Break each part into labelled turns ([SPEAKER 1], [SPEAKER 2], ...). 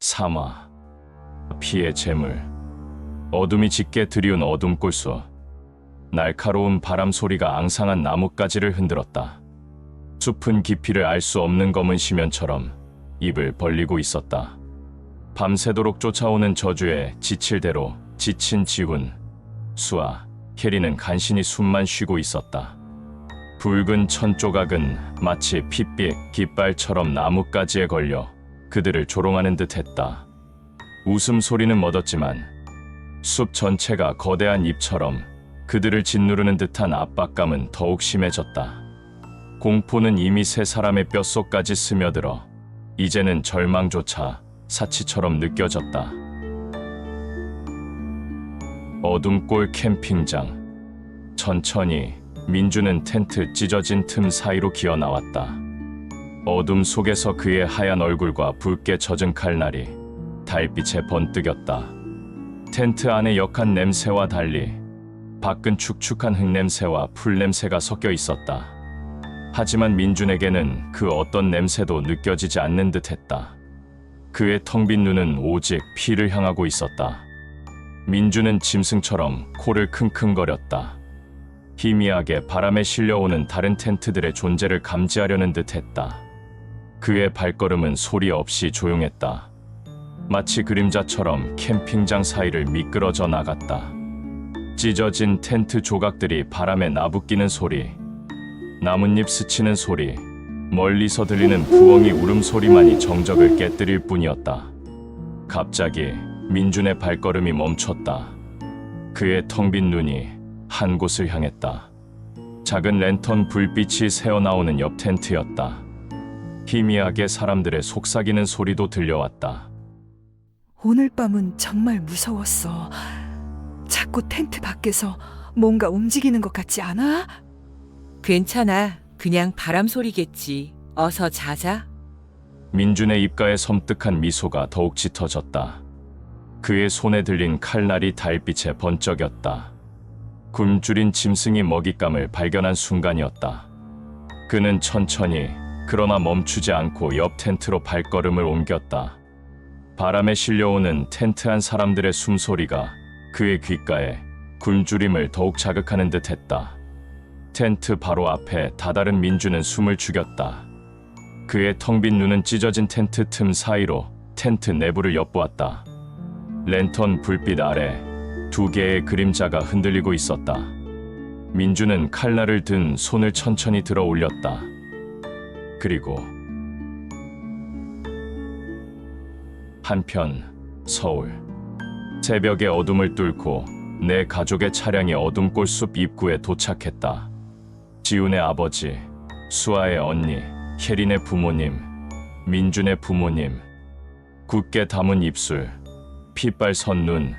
[SPEAKER 1] 삼화, 피의 재물, 어둠이 짙게 드리운 어둠 꼴수, 날카로운 바람 소리가 앙상한 나뭇가지를 흔들었다. 숲은 깊이를 알 수 없는 검은 심연처럼 입을 벌리고 있었다. 밤새도록 쫓아오는 저주에 지칠 대로 지친 지훈, 수아, 캐리는 간신히 숨만 쉬고 있었다. 붉은 천 조각은 마치 핏빛 깃발처럼 나뭇가지에 걸려 그들을 조롱하는 듯했다. 웃음소리는 멎었지만 숲 전체가 거대한 입처럼 그들을 짓누르는 듯한 압박감은 더욱 심해졌다. 공포는 이미 세 사람의 뼛속까지 스며들어 이제는 절망조차 사치처럼 느껴졌다. 어둠골 캠핑장. 천천히 민주는 텐트 찢어진 틈 사이로 기어나왔다. 어둠 속에서 그의 하얀 얼굴과 붉게 젖은 칼날이 달빛에 번뜩였다. 텐트 안의 역한 냄새와 달리 밖은 축축한 흙냄새와 풀냄새가 섞여 있었다. 하지만 민준에게는 그 어떤 냄새도 느껴지지 않는 듯했다. 그의 텅 빈 눈은 오직 피를 향하고 있었다. 민준은 짐승처럼 코를 킁킁거렸다. 희미하게 바람에 실려오는 다른 텐트들의 존재를 감지하려는 듯했다. 그의 발걸음은 소리 없이 조용했다. 마치 그림자처럼 캠핑장 사이를 미끄러져 나갔다. 찢어진 텐트 조각들이 바람에 나부끼는 소리, 나뭇잎 스치는 소리, 멀리서 들리는 부엉이 울음소리만이 정적을 깨뜨릴 뿐이었다. 갑자기 민준의 발걸음이 멈췄다. 그의 텅 빈 눈이 한 곳을 향했다. 작은 랜턴 불빛이 새어나오는 옆 텐트였다. 희미하게 사람들의 속삭이는 소리도 들려왔다.
[SPEAKER 2] 오늘 밤은 정말 무서웠어. 자꾸 텐트 밖에서 뭔가 움직이는 것 같지 않아?
[SPEAKER 3] 괜찮아. 그냥 바람 소리겠지. 어서 자자.
[SPEAKER 1] 민준의 입가에 섬뜩한 미소가 더욱 짙어졌다. 그의 손에 들린 칼날이 달빛에 번쩍였다. 굶주린 짐승이 먹잇감을 발견한 순간이었다. 그는 천천히 그러나 멈추지 않고 옆 텐트로 발걸음을 옮겼다. 바람에 실려오는 텐트 안 사람들의 숨소리가 그의 귓가에 굶주림을 더욱 자극하는 듯했다. 텐트 바로 앞에 다다른 민주는 숨을 죽였다. 그의 텅 빈 눈은 찢어진 텐트 틈 사이로 텐트 내부를 엿보았다. 랜턴 불빛 아래 두 개의 그림자가 흔들리고 있었다. 민주는 칼날을 든 손을 천천히 들어 올렸다. 그리고 한편 서울. 새벽의 어둠을 뚫고 내 가족의 차량이 어둠골 숲 입구에 도착했다. 지훈의 아버지, 수아의 언니, 혜린의 부모님, 민준의 부모님. 굳게 담은 입술, 핏발 선 눈,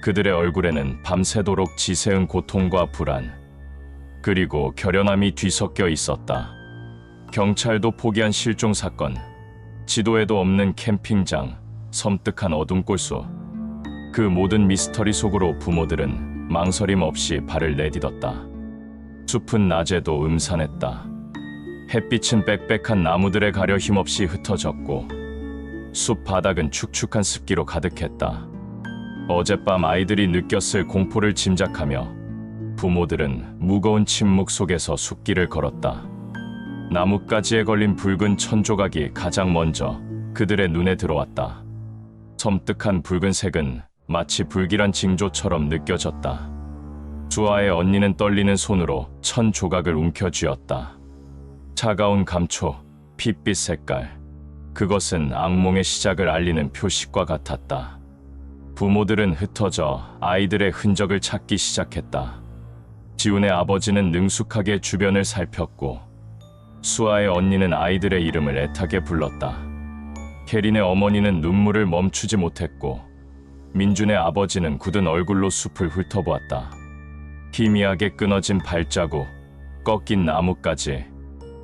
[SPEAKER 1] 그들의 얼굴에는 밤새도록 지새운 고통과 불안, 그리고 결연함이 뒤섞여 있었다. 경찰도 포기한 실종 사건, 지도에도 없는 캠핑장, 섬뜩한 어둠골수. 그 모든 미스터리 속으로 부모들은 망설임 없이 발을 내딛었다. 숲은 낮에도 음산했다. 햇빛은 빽빽한 나무들에 가려 힘없이 흩어졌고 숲 바닥은 축축한 습기로 가득했다. 어젯밤 아이들이 느꼈을 공포를 짐작하며 부모들은 무거운 침묵 속에서 숲길을 걸었다. 나뭇가지에 걸린 붉은 천조각이 가장 먼저 그들의 눈에 들어왔다. 섬뜩한 붉은색은 마치 불길한 징조처럼 느껴졌다. 수아의 언니는 떨리는 손으로 천 조각을 움켜쥐었다. 차가운 감초, 핏빛 색깔, 그것은 악몽의 시작을 알리는 표식과 같았다. 부모들은 흩어져 아이들의 흔적을 찾기 시작했다. 지훈의 아버지는 능숙하게 주변을 살폈고 수아의 언니는 아이들의 이름을 애타게 불렀다. 캐린의 어머니는 눈물을 멈추지 못했고 민준의 아버지는 굳은 얼굴로 숲을 훑어보았다. 희미하게 끊어진 발자국, 꺾인 나뭇가지,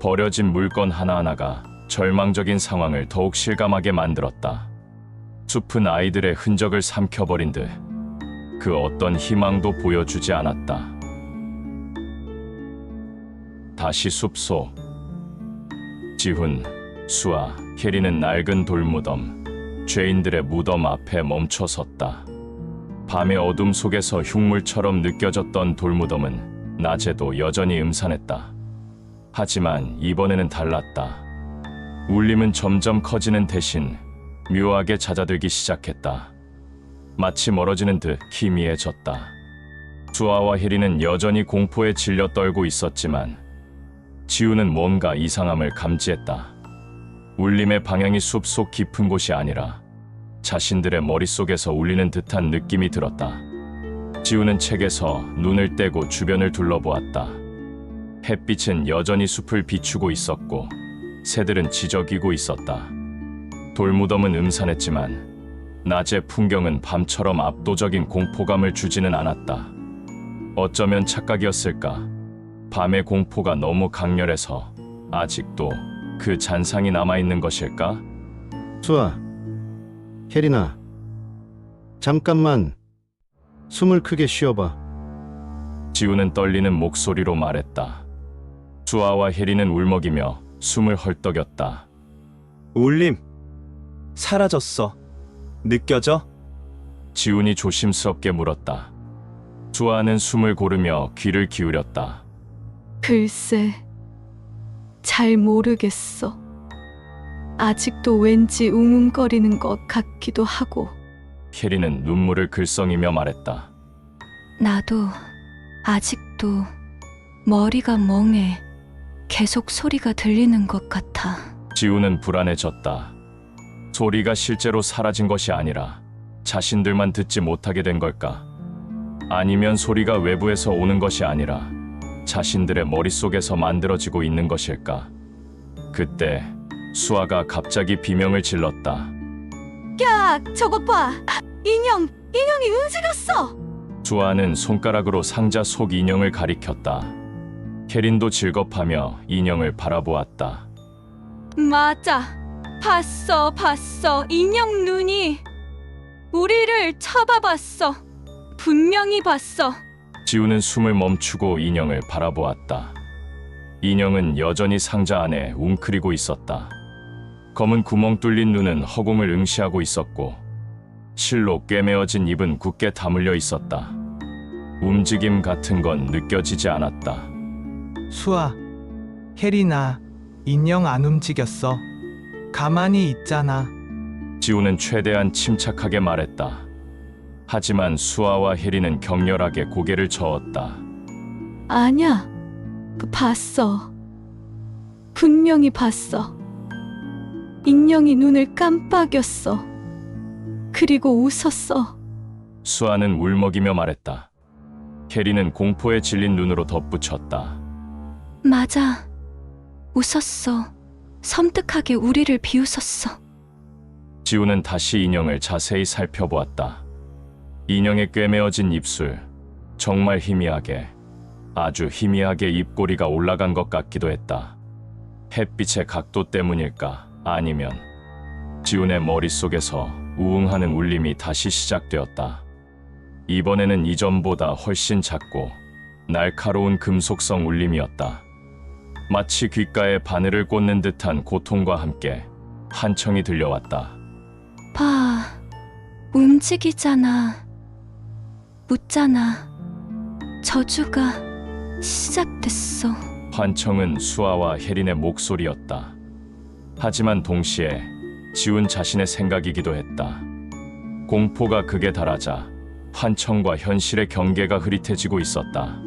[SPEAKER 1] 버려진 물건 하나하나가 절망적인 상황을 더욱 실감하게 만들었다. 숲은 아이들의 흔적을 삼켜버린 듯 그 어떤 희망도 보여주지 않았다. 다시 숲속. 지훈, 수아, 캐리는 낡은 돌무덤, 죄인들의 무덤 앞에 멈춰 섰다. 밤의 어둠 속에서 흉물처럼 느껴졌던 돌무덤은 낮에도 여전히 음산했다. 하지만 이번에는 달랐다. 울림은 점점 커지는 대신 묘하게 잦아들기 시작했다. 마치 멀어지는 듯 희미해졌다. 수아와 혜리는 여전히 공포에 질려 떨고 있었지만 지우는 뭔가 이상함을 감지했다. 울림의 방향이 숲속 깊은 곳이 아니라 자신들의 머릿속에서 울리는 듯한 느낌이 들었다. 지우는 책에서 눈을 떼고 주변을 둘러보았다. 햇빛은 여전히 숲을 비추고 있었고 새들은 지저귀고 있었다. 돌무덤은 음산했지만 낮의 풍경은 밤처럼 압도적인 공포감을 주지는 않았다. 어쩌면 착각이었을까? 밤의 공포가 너무 강렬해서 아직도 그 잔상이 남아있는 것일까?
[SPEAKER 4] 수아, 혜린아, 잠깐만 숨을 크게 쉬어봐.
[SPEAKER 1] 지우는 떨리는 목소리로 말했다. 수아와 혜리는 울먹이며 숨을 헐떡였다.
[SPEAKER 5] 울림 사라졌어. 느껴져?
[SPEAKER 1] 지훈이 조심스럽게 물었다. 수아는 숨을 고르며 귀를 기울였다.
[SPEAKER 6] 글쎄, 잘 모르겠어. 아직도 왠지 웅웅거리는 것 같기도 하고.
[SPEAKER 1] 혜리는 눈물을 글썽이며 말했다.
[SPEAKER 6] 나도 아직도 머리가 멍해. 계속 소리가 들리는 것 같아.
[SPEAKER 1] 지우는 불안해졌다. 소리가 실제로 사라진 것이 아니라 자신들만 듣지 못하게 된 걸까? 아니면 소리가 외부에서 오는 것이 아니라 자신들의 머릿속에서 만들어지고 있는 것일까? 그때 수아가 갑자기 비명을 질렀다.
[SPEAKER 6] 야, 저것 봐. 인형이 움직였어.
[SPEAKER 1] 수아는 손가락으로 상자 속 인형을 가리켰다. 혜린도 질겁하며 인형을 바라보았다.
[SPEAKER 6] 맞아. 봤어. 인형 눈이 우리를 쳐다봤어. 분명히 봤어.
[SPEAKER 1] 지우는 숨을 멈추고 인형을 바라보았다. 인형은 여전히 상자 안에 웅크리고 있었다. 검은 구멍 뚫린 눈은 허공을 응시하고 있었고 실로 꿰매어진 입은 굳게 다물려 있었다. 움직임 같은 건 느껴지지 않았다.
[SPEAKER 7] 수아, 혜린아, 인형 안 움직였어. 가만히 있잖아.
[SPEAKER 1] 지우는 최대한 침착하게 말했다. 하지만 수아와 혜리는 격렬하게 고개를 저었다.
[SPEAKER 6] 아니야. 봤어. 분명히 봤어. 인형이 눈을 깜빡였어. 그리고 웃었어.
[SPEAKER 1] 수아는 울먹이며 말했다. 혜리는 공포에 질린 눈으로 덧붙였다.
[SPEAKER 6] 맞아. 웃었어. 섬뜩하게 우리를 비웃었어.
[SPEAKER 1] 지우는 다시 인형을 자세히 살펴보았다. 인형의 꿰매어진 입술, 정말 희미하게, 아주 희미하게 입꼬리가 올라간 것 같기도 했다. 햇빛의 각도 때문일까? 아니면 지훈의 머릿속에서 우웅하는 울림이 다시 시작되었다. 이번에는 이전보다 훨씬 작고 날카로운 금속성 울림이었다. 마치 귓가에 바늘을 꽂는 듯한 고통과 함께 한청이 들려왔다.
[SPEAKER 6] 봐. 움직이잖아. 묻잖아. 저주가 시작됐어.
[SPEAKER 1] 환청은 수아와 혜린의 목소리였다. 하지만 동시에 지훈 자신의 생각이기도 했다. 공포가 극에 달하자 환청과 현실의 경계가 흐릿해지고 있었다.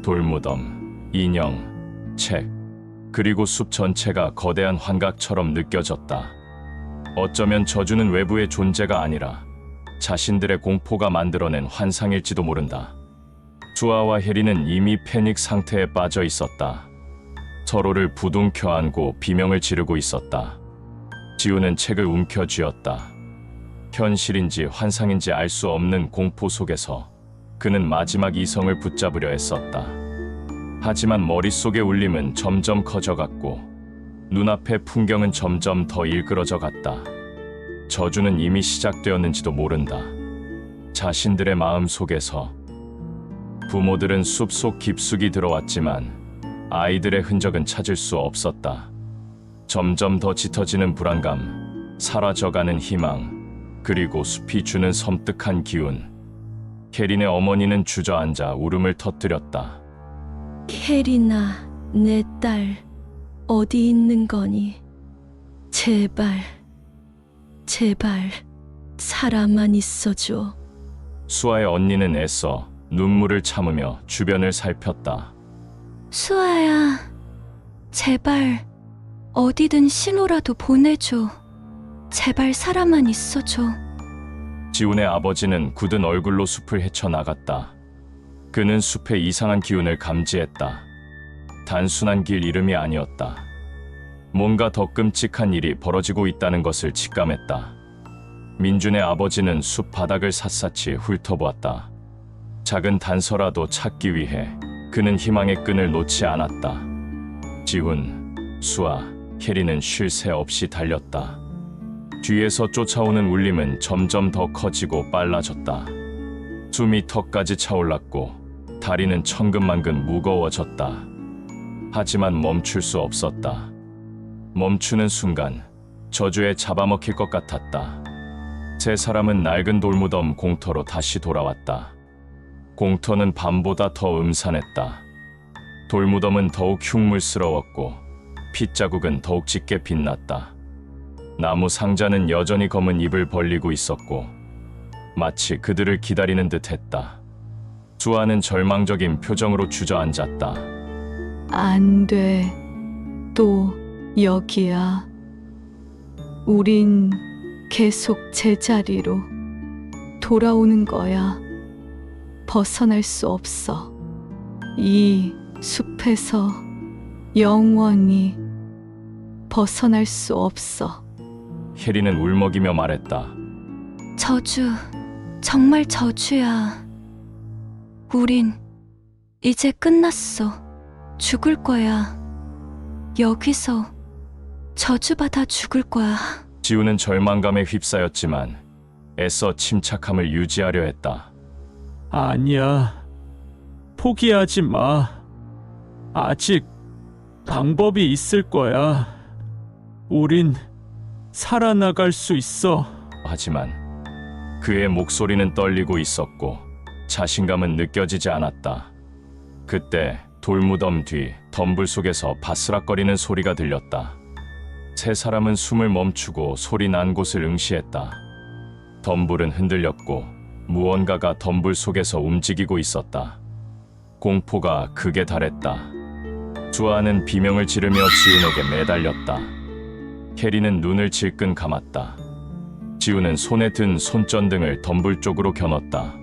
[SPEAKER 1] 돌무덤, 인형, 책, 그리고 숲 전체가 거대한 환각처럼 느껴졌다. 어쩌면 저주는 외부의 존재가 아니라 자신들의 공포가 만들어낸 환상일지도 모른다. 수아와 혜리는 이미 패닉 상태에 빠져 있었다. 서로를 부둥켜 안고 비명을 지르고 있었다. 지우는 책을 움켜쥐었다. 현실인지 환상인지 알 수 없는 공포 속에서 그는 마지막 이성을 붙잡으려 했었다. 하지만 머릿속의 울림은 점점 커져갔고 눈앞의 풍경은 점점 더 일그러져 갔다. 저주는 이미 시작되었는지도 모른다. 자신들의 마음 속에서 부모들은 숲속 깊숙이 들어왔지만 아이들의 흔적은 찾을 수 없었다. 점점 더 짙어지는 불안감, 사라져가는 희망, 그리고 숲이 주는 섬뜩한 기운. 혜린의 어머니는 주저앉아 울음을 터뜨렸다.
[SPEAKER 6] 혜린아, 내 딸, 어디 있는 거니? 제발, 제발, 살아만 있어줘.
[SPEAKER 1] 수아의 언니는 애써 눈물을 참으며 주변을 살폈다.
[SPEAKER 6] 수아야, 제발, 어디든 신호라도 보내줘. 제발 살아만 있어줘.
[SPEAKER 1] 지훈의 아버지는 굳은 얼굴로 숲을 헤쳐나갔다. 그는 숲의 이상한 기운을 감지했다. 단순한 길 이름이 아니었다. 뭔가 더 끔찍한 일이 벌어지고 있다는 것을 직감했다. 민준의 아버지는 숲 바닥을 샅샅이 훑어보았다. 작은 단서라도 찾기 위해 그는 희망의 끈을 놓지 않았다. 지훈, 수아, 혜리는 쉴 새 없이 달렸다. 뒤에서 쫓아오는 울림은 점점 더 커지고 빨라졌다. 숨이 턱까지 차올랐고 다리는 천근만근 무거워졌다. 하지만 멈출 수 없었다. 멈추는 순간 저주에 잡아먹힐 것 같았다. 세 사람은 낡은 돌무덤 공터로 다시 돌아왔다. 공터는 밤보다 더 음산했다. 돌무덤은 더욱 흉물스러웠고 핏자국은 더욱 짙게 빛났다. 나무 상자는 여전히 검은 입을 벌리고 있었고 마치 그들을 기다리는 듯했다. 수아는 절망적인 표정으로 주저앉았다.
[SPEAKER 6] 안 돼. 또 여기야. 우린 계속 제자리로 돌아오는 거야. 벗어날 수 없어. 이 숲에서 영원히 벗어날 수 없어.
[SPEAKER 1] 혜리는 울먹이며 말했다.
[SPEAKER 6] 저주, 정말 저주야. 우린 이제 끝났어. 죽을 거야. 여기서 저주받아 죽을 거야.
[SPEAKER 1] 지우는 절망감에 휩싸였지만 애써 침착함을 유지하려 했다.
[SPEAKER 8] 아니야. 포기하지 마. 아직 방법이 있을 거야. 우린 살아나갈 수 있어.
[SPEAKER 1] 하지만 그의 목소리는 떨리고 있었고 자신감은 느껴지지 않았다. 그때 돌무덤 뒤 덤불 속에서 바스락거리는 소리가 들렸다. 세 사람은 숨을 멈추고 소리 난 곳을 응시했다. 덤불은 흔들렸고 무언가가 덤불 속에서 움직이고 있었다. 공포가 극에 달했다. 수아는 비명을 지르며 지훈에게 매달렸다. 혜리는 눈을 질끈 감았다. 지훈은 손에 든 손전등을 덤불 쪽으로 겨눴다.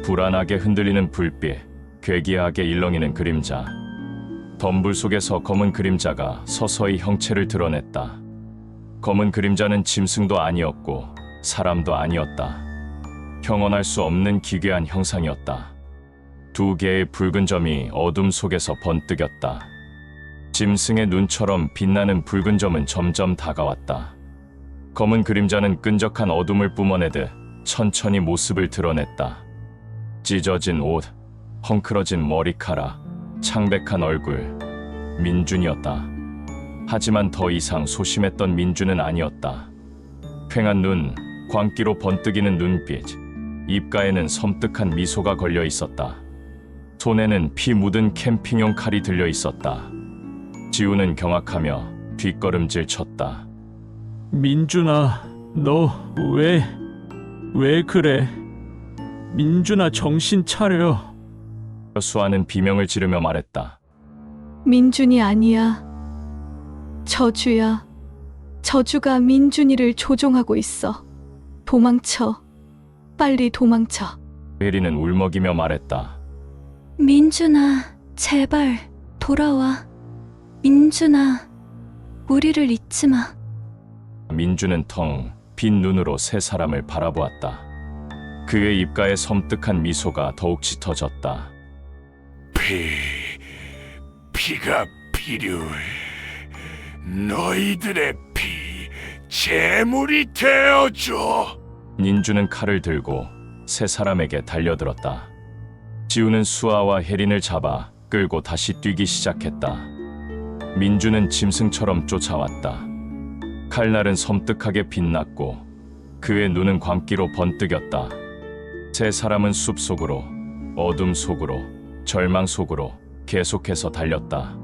[SPEAKER 1] 불안하게 흔들리는 불빛, 괴기하게 일렁이는 그림자. 덤불 속에서 검은 그림자가 서서히 형체를 드러냈다. 검은 그림자는 짐승도 아니었고 사람도 아니었다. 형언할 수 없는 기괴한 형상이었다. 두 개의 붉은 점이 어둠 속에서 번뜩였다. 짐승의 눈처럼 빛나는 붉은 점은 점점 다가왔다. 검은 그림자는 끈적한 어둠을 뿜어내듯 천천히 모습을 드러냈다. 찢어진 옷, 헝클어진 머리카락, 창백한 얼굴, 민준이었다. 하지만 더 이상 소심했던 민준은 아니었다. 퀭한 눈, 광기로 번뜩이는 눈빛, 입가에는 섬뜩한 미소가 걸려 있었다. 손에는 피 묻은 캠핑용 칼이 들려 있었다. 지우는 경악하며 뒷걸음질 쳤다.
[SPEAKER 8] 민준아, 너 왜 그래? 민준아, 정신 차려.
[SPEAKER 1] 수아는 비명을 지르며 말했다.
[SPEAKER 6] 민준이 아니야. 저주야. 저주가 민준이를 조종하고 있어. 도망쳐. 빨리 도망쳐.
[SPEAKER 1] 혜리는 울먹이며 말했다.
[SPEAKER 6] 민준아, 제발 돌아와. 민준아, 우리를 잊지 마.
[SPEAKER 1] 민준은 텅 빈 눈으로 세 사람을 바라보았다. 그의 입가에 섬뜩한 미소가 더욱 짙어졌다.
[SPEAKER 9] 피가 필요해. 너희들의 피, 제물이 되어줘.
[SPEAKER 1] 민준은 칼을 들고 세 사람에게 달려들었다. 지우는 수아와 혜린을 잡아 끌고 다시 뛰기 시작했다. 민준은 짐승처럼 쫓아왔다. 칼날은 섬뜩하게 빛났고 그의 눈은 광기로 번뜩였다. 세 사람은 숲속으로, 어둠 속으로, 절망 속으로 계속해서 달렸다.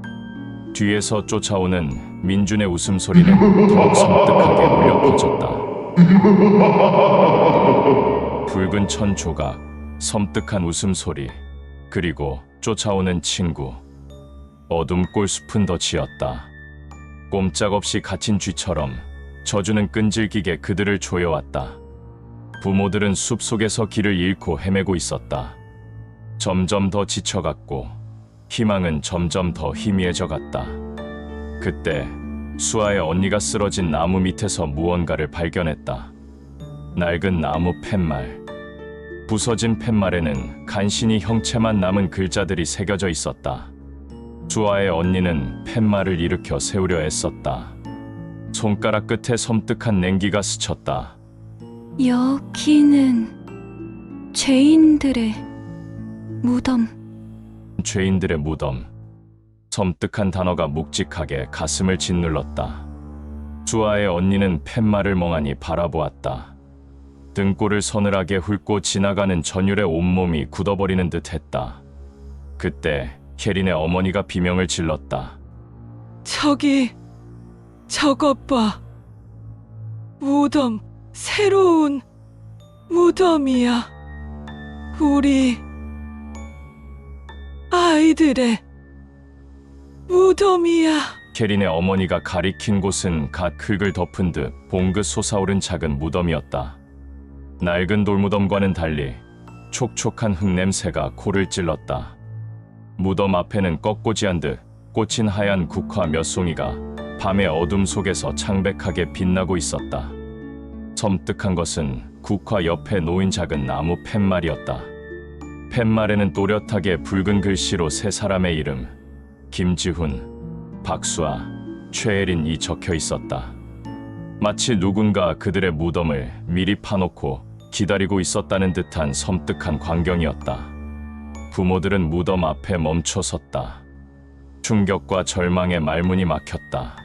[SPEAKER 1] 뒤에서 쫓아오는 민준의 웃음소리는 더욱 섬뜩하게 울려 퍼졌다. 붉은 천 조각, 섬뜩한 웃음소리, 그리고 쫓아오는 친구. 어둠 꼴숲은 더 지었다. 꼼짝없이 갇힌 쥐처럼 저주는 끈질기게 그들을 조여왔다. 부모들은 숲속에서 길을 잃고 헤매고 있었다. 점점 더 지쳐갔고 희망은 점점 더 희미해져 갔다. 그때 수아의 언니가 쓰러진 나무 밑에서 무언가를 발견했다. 낡은 나무 팻말. 부서진 팻말에는 간신히 형체만 남은 글자들이 새겨져 있었다. 수아의 언니는 팻말을 일으켜 세우려 애썼다. 손가락 끝에 섬뜩한 냉기가 스쳤다.
[SPEAKER 6] 여기는 죄인들의 무덤.
[SPEAKER 1] 죄인들의 무덤. 섬뜩한 단어가 묵직하게 가슴을 짓눌렀다. 수아의 언니는 팻말을 멍하니 바라보았다. 등골을 서늘하게 훑고 지나가는 전율의 온몸이 굳어버리는 듯했다. 그때 혜린의 어머니가 비명을 질렀다.
[SPEAKER 2] 저것 봐. 무덤, 새로운 무덤이야. 우리 아이들의 무덤이야.
[SPEAKER 1] 혜린의 어머니가 가리킨 곳은 갓 흙을 덮은 듯 봉긋 솟아오른 작은 무덤이었다. 낡은 돌무덤과는 달리 촉촉한 흙냄새가 코를 찔렀다. 무덤 앞에는 꺾고지한 듯 꽂힌 하얀 국화 몇 송이가 밤의 어둠 속에서 창백하게 빛나고 있었다. 섬뜩한 것은 국화 옆에 놓인 작은 나무 팻말이었다. 팻말에는 또렷하게 붉은 글씨로 세 사람의 이름, 김지훈, 박수아, 최혜린이 적혀 있었다. 마치 누군가 그들의 무덤을 미리 파놓고 기다리고 있었다는 듯한 섬뜩한 광경이었다. 부모들은 무덤 앞에 멈춰섰다. 충격과 절망의 말문이 막혔다.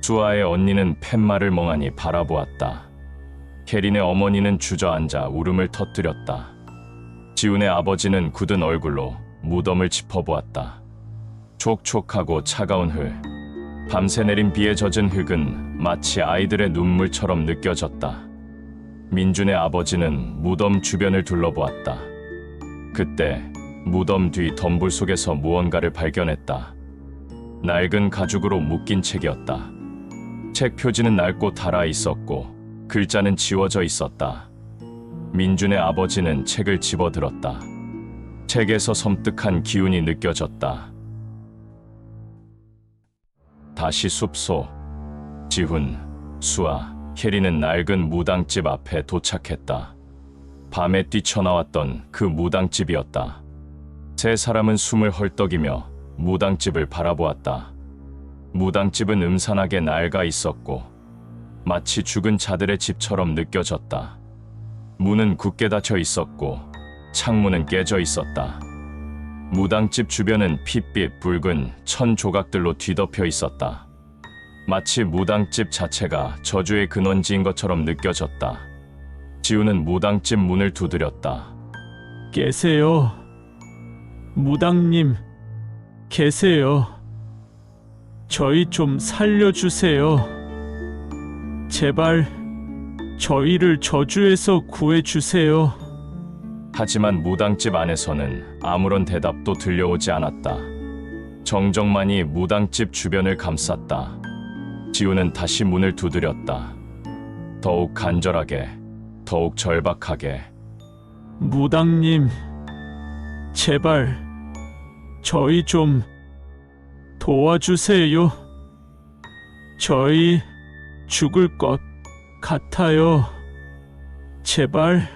[SPEAKER 1] 수아의 언니는 팻말을 멍하니 바라보았다. 혜린의 어머니는 주저앉아 울음을 터뜨렸다. 지훈의 아버지는 굳은 얼굴로 무덤을 짚어보았다. 촉촉하고 차가운 흙, 밤새 내린 비에 젖은 흙은 마치 아이들의 눈물처럼 느껴졌다. 민준의 아버지는 무덤 주변을 둘러보았다. 그때 무덤 뒤 덤불 속에서 무언가를 발견했다. 낡은 가죽으로 묶인 책이었다. 책 표지는 낡고 닳아 있었고 글자는 지워져 있었다. 민준의 아버지는 책을 집어들었다. 책에서 섬뜩한 기운이 느껴졌다. 다시 숲속. 지훈, 수아, 혜린은 낡은 무당집 앞에 도착했다. 밤에 뛰쳐나왔던 그 무당집이었다. 세 사람은 숨을 헐떡이며 무당집을 바라보았다. 무당집은 음산하게 낡아 있었고 마치 죽은 자들의 집처럼 느껴졌다. 문은 굳게 닫혀 있었고 창문은 깨져 있었다. 무당집 주변은 핏빛 붉은 천 조각들로 뒤덮여 있었다. 마치 무당집 자체가 저주의 근원지인 것처럼 느껴졌다. 지우는 무당집 문을 두드렸다.
[SPEAKER 8] 계세요. 무당님, 계세요. 저희 좀 살려주세요. 제발 저희를 저주에서 구해주세요.
[SPEAKER 1] 하지만 무당집 안에서는 아무런 대답도 들려오지 않았다. 정적만이 무당집 주변을 감쌌다. 지우는 다시 문을 두드렸다. 더욱 간절하게, 더욱 절박하게.
[SPEAKER 8] 무당님, 제발 저희 좀 도와주세요. 저희 죽을 것 같아요. 제발.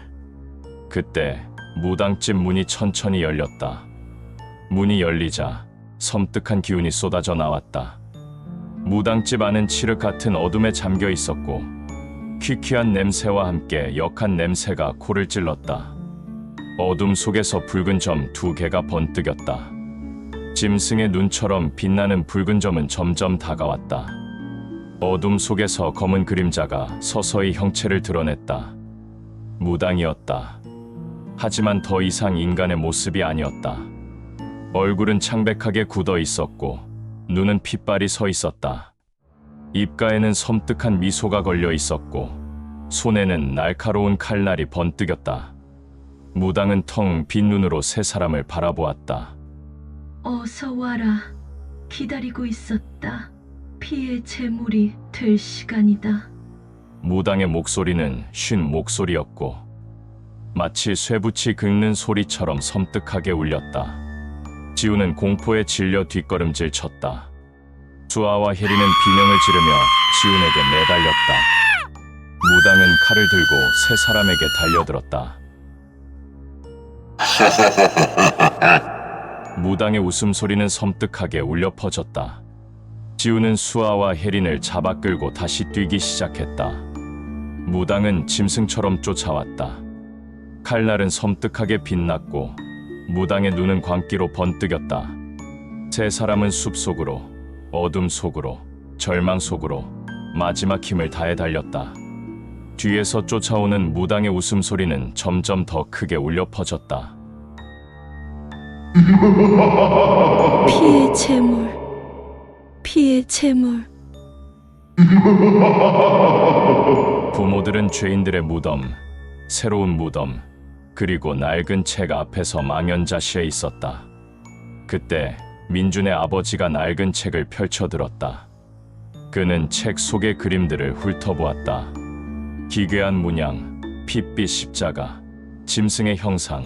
[SPEAKER 1] 그때 무당집 문이 천천히 열렸다. 문이 열리자 섬뜩한 기운이 쏟아져 나왔다. 무당집 안은 칠흑 같은 어둠에 잠겨 있었고 퀴퀴한 냄새와 함께 역한 냄새가 코를 찔렀다. 어둠 속에서 붉은 점 2개가 번뜩였다. 짐승의 눈처럼 빛나는 붉은 점은 점점 다가왔다. 어둠 속에서 검은 그림자가 서서히 형체를 드러냈다. 무당이었다. 하지만 더 이상 인간의 모습이 아니었다. 얼굴은 창백하게 굳어 있었고 눈은 핏발이 서 있었다. 입가에는 섬뜩한 미소가 걸려 있었고 손에는 날카로운 칼날이 번뜩였다. 무당은 텅 빈 눈으로 세 사람을 바라보았다.
[SPEAKER 6] 어서 와라. 기다리고 있었다. 피의 제물이 될 시간이다.
[SPEAKER 1] 무당의 목소리는 쉰 목소리였고 마치 쇠붙이 긁는 소리처럼 섬뜩하게 울렸다. 지우는 공포에 질려 뒷걸음질 쳤다. 수아와 혜리는 비명을 지르며 지훈에게 매달렸다. 무당은 칼을 들고 세 사람에게 달려들었다. 무당의 웃음소리는 섬뜩하게 울려 퍼졌다. 지우는 수아와 혜린을 잡아 끌고 다시 뛰기 시작했다. 무당은 짐승처럼 쫓아왔다. 칼날은 섬뜩하게 빛났고 무당의 눈은 광기로 번뜩였다. 세 사람은 숲속으로, 어둠 속으로, 절망 속으로 마지막 힘을 다해 달렸다. 뒤에서 쫓아오는 무당의 웃음소리는 점점 더 크게 울려 퍼졌다.
[SPEAKER 6] 피의 제물. 피의 제물.
[SPEAKER 1] 부모들은 죄인들의 무덤, 새로운 무덤, 그리고 낡은 책 앞에서 망연자실해 있었다. 그때 민준의 아버지가 낡은 책을 펼쳐들었다. 그는 책 속의 그림들을 훑어보았다. 기괴한 문양, 핏빛 십자가, 짐승의 형상,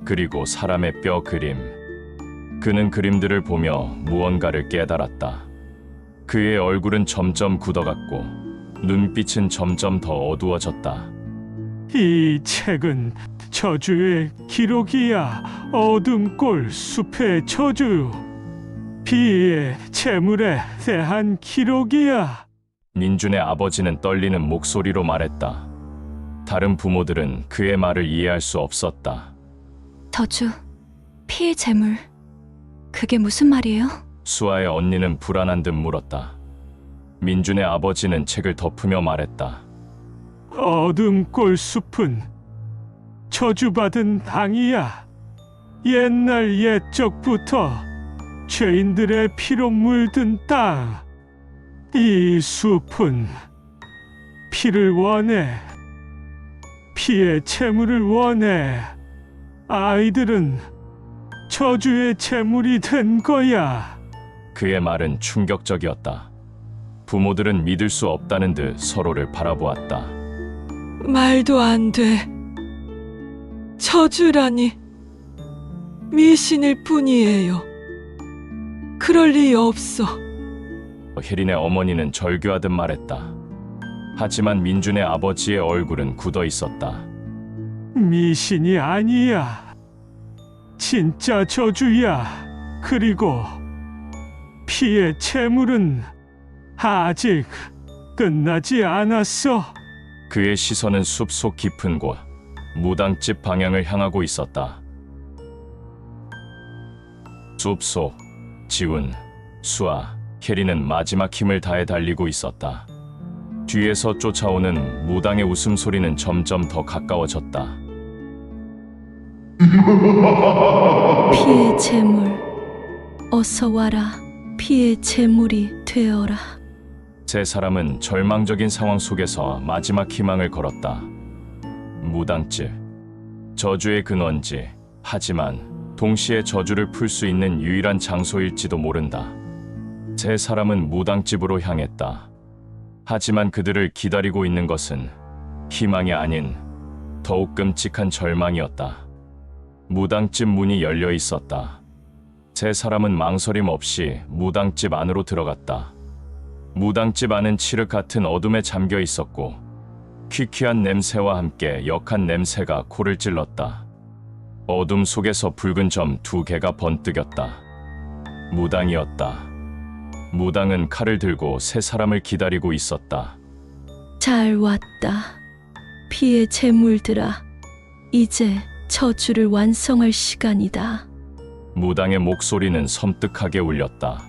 [SPEAKER 1] 그리고 사람의 뼈 그림. 그는 그림들을 보며 무언가를 깨달았다. 그의 얼굴은 점점 굳어갔고 눈빛은 점점 더 어두워졌다.
[SPEAKER 8] 이 책은 저주의 기록이야. 어둠골 숲의 저주. 피의 재물에 대한 기록이야.
[SPEAKER 1] 민준의 아버지는 떨리는 목소리로 말했다. 다른 부모들은 그의 말을 이해할 수 없었다.
[SPEAKER 6] 저주. 피의 제물. 그게 무슨 말이에요?
[SPEAKER 1] 수아의 언니는 불안한 듯 물었다. 민준의 아버지는 책을 덮으며 말했다.
[SPEAKER 8] 어둠골 숲은 저주받은 땅이야. 옛날 옛적부터 죄인들의 피로 물든 땅. 이 숲은 피를 원해. 피의 재물을 원해. 아이들은 저주의 재물이 된 거야.
[SPEAKER 1] 그의 말은 충격적이었다. 부모들은 믿을 수 없다는 듯 서로를 바라보았다.
[SPEAKER 10] 말도 안 돼. 저주라니. 미신일 뿐이에요. 그럴 리 없어.
[SPEAKER 1] 혜린의 어머니는 절규하듯 말했다. 하지만 민준의 아버지의 얼굴은 굳어 있었다.
[SPEAKER 8] 미신이 아니야. 진짜 저주야. 그리고 피의 재물은 아직 끝나지 않았어.
[SPEAKER 1] 그의 시선은 숲속 깊은 곳, 무당집 방향을 향하고 있었다. 숲속, 지훈, 수아, 혜리는 마지막 힘을 다해 달리고 있었다. 뒤에서 쫓아오는 무당의 웃음소리는 점점 더 가까워졌다.
[SPEAKER 6] 피의 제물. 어서 와라. 피의 제물이 되어라.
[SPEAKER 1] 세 사람은 절망적인 상황 속에서 마지막 희망을 걸었다. 무당집, 저주의 근원지, 하지만 동시에 저주를 풀 수 있는 유일한 장소일지도 모른다. 세 사람은 무당집으로 향했다. 하지만 그들을 기다리고 있는 것은 희망이 아닌 더욱 끔찍한 절망이었다. 무당집 문이 열려 있었다. 세 사람은 망설임 없이 무당집 안으로 들어갔다. 무당집 안은 칠흑 같은 어둠에 잠겨 있었고 퀴퀴한 냄새와 함께 역한 냄새가 코를 찔렀다. 어둠 속에서 붉은 점 2개가 번뜩였다. 무당이었다. 무당은 칼을 들고 세 사람을 기다리고 있었다.
[SPEAKER 6] 잘 왔다. 피의 제물들아. 이제 저주를 완성할 시간이다.
[SPEAKER 1] 무당의 목소리는 섬뜩하게 울렸다.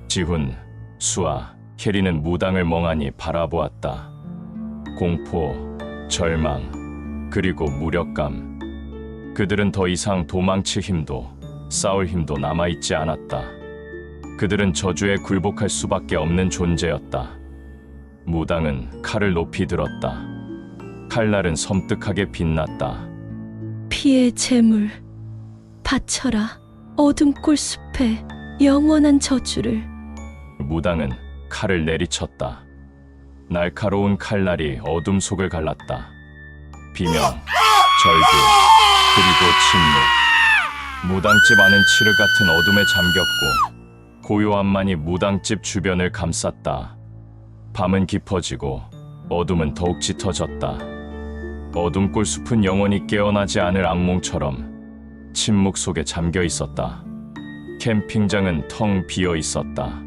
[SPEAKER 1] 지훈, 수아, 캐리는 무당을 멍하니 바라보았다. 공포, 절망, 그리고 무력감. 그들은 더 이상 도망칠 힘도, 싸울 힘도 남아있지 않았다. 그들은 저주에 굴복할 수밖에 없는 존재였다. 무당은 칼을 높이 들었다. 칼날은 섬뜩하게 빛났다.
[SPEAKER 6] 피의 제물 바쳐라. 어둠골 숲에 영원한 저주를.
[SPEAKER 1] 무당은 칼을 내리쳤다. 날카로운 칼날이 어둠 속을 갈랐다. 비명, 절규, 그리고 침묵. 무당집 안은 칠흑 같은 어둠에 잠겼고 고요함만이 무당집 주변을 감쌌다. 밤은 깊어지고 어둠은 더욱 짙어졌다. 어둠골 숲은 영원히 깨어나지 않을 악몽처럼 침묵 속에 잠겨 있었다. 캠핑장은 텅 비어 있었다.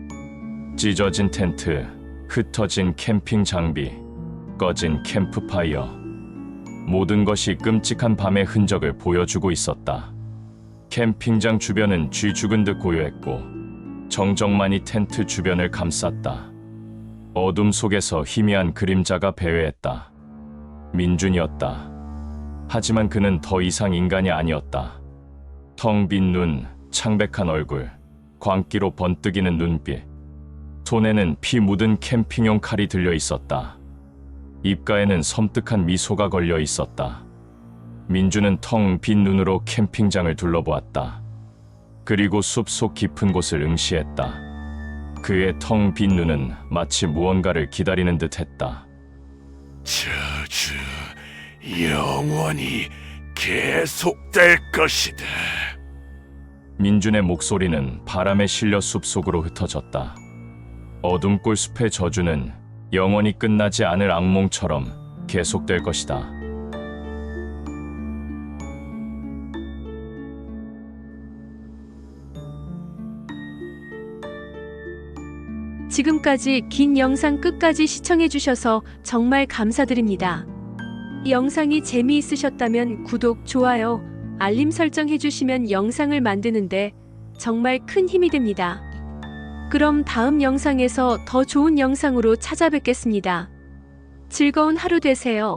[SPEAKER 1] 찢어진 텐트, 흩어진 캠핑 장비, 꺼진 캠프파이어. 모든 것이 끔찍한 밤의 흔적을 보여주고 있었다. 캠핑장 주변은 쥐 죽은 듯 고요했고 정적만이 텐트 주변을 감쌌다. 어둠 속에서 희미한 그림자가 배회했다. 민준이었다. 하지만 그는 더 이상 인간이 아니었다. 텅 빈 눈, 창백한 얼굴, 광기로 번뜩이는 눈빛. 손에는 피 묻은 캠핑용 칼이 들려 있었다. 입가에는 섬뜩한 미소가 걸려 있었다. 민주는 텅 빈 눈으로 캠핑장을 둘러보았다. 그리고 숲속 깊은 곳을 응시했다. 그의 텅 빈 눈은 마치 무언가를 기다리는 듯 했다.
[SPEAKER 9] 저주 영원히 계속될 것이다.
[SPEAKER 1] 민준의 목소리는 바람에 실려 숲속으로 흩어졌다. 어둠골 숲의 저주는 영원히 끝나지 않을 악몽처럼 계속될 것이다.
[SPEAKER 11] 지금까지 긴 영상 끝까지 시청해주셔서 정말 감사드립니다. 이 영상이 재미있으셨다면 구독, 좋아요, 알림 설정 해주시면 영상을 만드는데 정말 큰 힘이 됩니다. 그럼 다음 영상에서 더 좋은 영상으로 찾아뵙겠습니다. 즐거운 하루 되세요.